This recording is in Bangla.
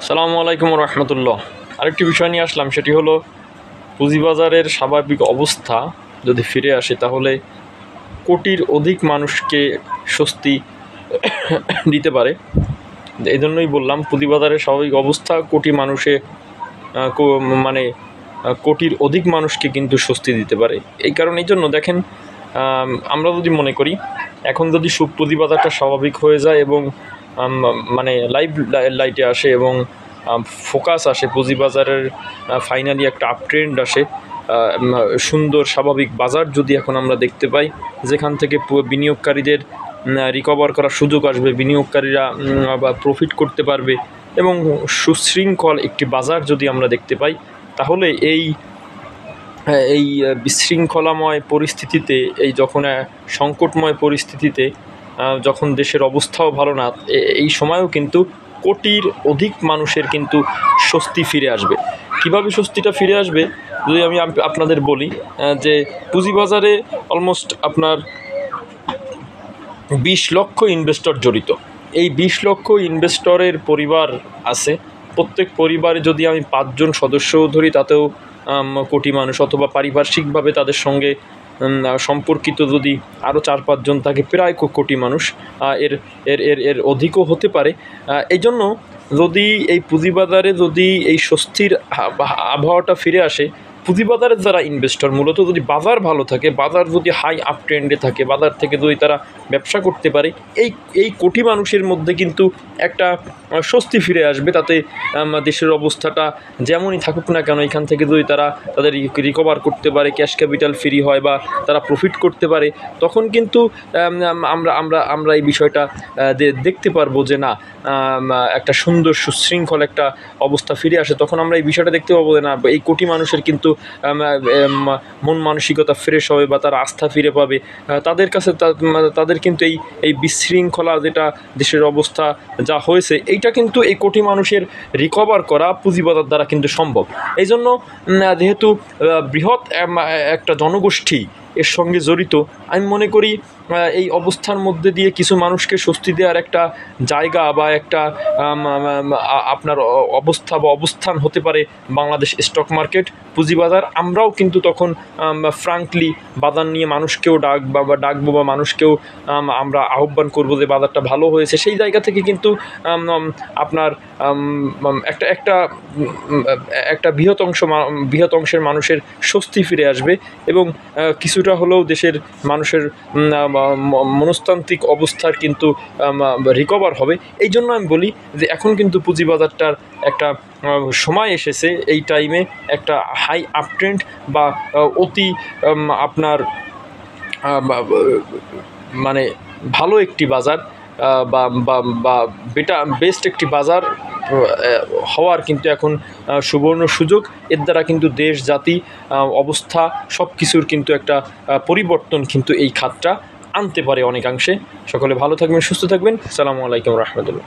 আসসালামু আলাইকুম রহমতুল্লাহ। আরেকটি বিষয় নিয়ে আসলাম, সেটি হলো পুঁজিবাজারের স্বাভাবিক অবস্থা যদি ফিরে আসে তাহলে কোটির অধিক মানুষকে স্বস্তি দিতে পারে। এই জন্যই বললাম পুঁজিবাজারের স্বাভাবিক অবস্থা কোটি মানুষে মানে কোটির অধিক মানুষকে কিন্তু স্বস্তি দিতে পারে। এই জন্য দেখেন, আমরা যদি মনে করি এখন যদি পুঁজিবাজারটা স্বাভাবিক হয়ে যায় এবং মানে লাইটে আসে এবং ফোকাস আসে, পুঁজিবাজারের ফাইনালি একটা আপট্রেন্ড আসে, সুন্দর স্বাভাবিক বাজার যদি এখন আমরা দেখতে পাই, যেখান থেকে বিনিয়োগকারীদের রিকভার করার সুযোগ আসবে, বিনিয়োগকারীরা বা প্রফিট করতে পারবে এবং সুশৃঙ্খল একটি বাজার যদি আমরা দেখতে পাই, তাহলে এই বিশৃঙ্খলাময় পরিস্থিতিতে, যখন সংকটময় পরিস্থিতিতে, যখন দেশের অবস্থাও ভালো না, এই সময়ও কিন্তু কোটির অধিক মানুষের কিন্তু স্বস্তি ফিরে আসবে। কিভাবে স্বস্তিটা ফিরে আসবে যদি আমি আপনাদের বলি, যে পুঁজিবাজারে অলমোস্ট আপনার 20 লক্ষ ইনভেস্টর জড়িত। এই 20 লক্ষ ইনভেস্টরের পরিবার আছে। প্রত্যেক পরিবারে যদি আমি 5 জন সদস্যও ধরি, তাতেও কোটি মানুষ, অথবা পারিপার্শ্বিকভাবে তাদের সঙ্গে সম্পর্কিত যদি আরও 4-5 জন থাকে, প্রায় কোটি মানুষ, এর এর এর এর অধিকও হতে পারে। এই জন্য যদি এই পুঁজিবাজারে যদি এই স্বস্তির আবহাওয়াটা ফিরে আসে, পুঁজিবাজারের যারা ইনভেস্টর, মূলত যদি বাজার ভালো থাকে, বাজার যদি হাই আপ ট্রেন্ডে থাকে, বাজার থেকে যদি তারা ব্যবসা করতে পারে, এই কোটি মানুষের মধ্যে কিন্তু একটা স্বস্তি ফিরে আসবে। তাতে দেশের অবস্থাটা যেমনই থাকুক না কেন, এখান থেকে যদি তারা তাদের রিকভার করতে পারে, ক্যাশ ক্যাপিটাল ফ্রি হয় বা তারা প্রফিট করতে পারে, তখন কিন্তু আমরা এই বিষয়টা দেখতে পারবো যে না, একটা সুন্দর সুশৃঙ্খল একটা অবস্থা ফিরে আসে। তখন আমরা এই বিষয়টা দেখতে পাবো যে না, এই কোটি মানুষের কিন্তু মন মানসিকতা ফ্রেশ হবে বা তারা আস্থা ফিরে পাবে। তাদের কাছে তাদের কিন্তু এই বিশৃঙ্খলা যেটা দেশের অবস্থা যা হয়েছে, এইটা কিন্তু এই কোটি মানুষের রিকভার করা পুঁজিবাজার দ্বারা কিন্তু সম্ভব। এই জন্য যেহেতু বৃহৎ একটা জনগোষ্ঠী এর সঙ্গে জড়িত, আমি মনে করি এই অবস্থার মধ্যে দিয়ে কিছু মানুষকে স্বস্তি দেওয়ার একটা জায়গা বা একটা আপনার অবস্থা বা অবস্থান হতে পারে বাংলাদেশ স্টক মার্কেট, পুঁজিবাজার। আমরাও কিন্তু তখন ফ্রাঙ্কলি বাজার নিয়ে মানুষকেও ডাকবো বা মানুষকেও আমরা আহ্বান করবো যে বাজারটা ভালো হয়েছে। সেই জায়গা থেকে কিন্তু আপনার একটা বৃহৎ অংশের মানুষের স্বস্তি ফিরে আসবে এবং কিছুটা হলেও দেশের মানুষের মনস্তান্ত্রিক অবস্থার কিন্তু রিকভার হবে। এই জন্য আমি বলি যে এখন কিন্তু পুঁজিবাজারটার একটা সময় এসেছে, এই টাইমে একটা হাই আপট্রেন্ড বা অতি আপনার মানে ভালো একটি বাজার বা বেস্ট একটি বাজার হওয়ার কিন্তু এখন সুবর্ণ সুযোগ। এর দ্বারা কিন্তু দেশ জাতি অবস্থা সব কিছুর কিন্তু একটা পরিবর্তন কিন্তু এই খাতটা আনতে পারে অনেকাংশে। সকলে ভালো থাকবেন, সুস্থ থাকবেন। আসসালামু আলাইকুম রহমতুল্লাহ।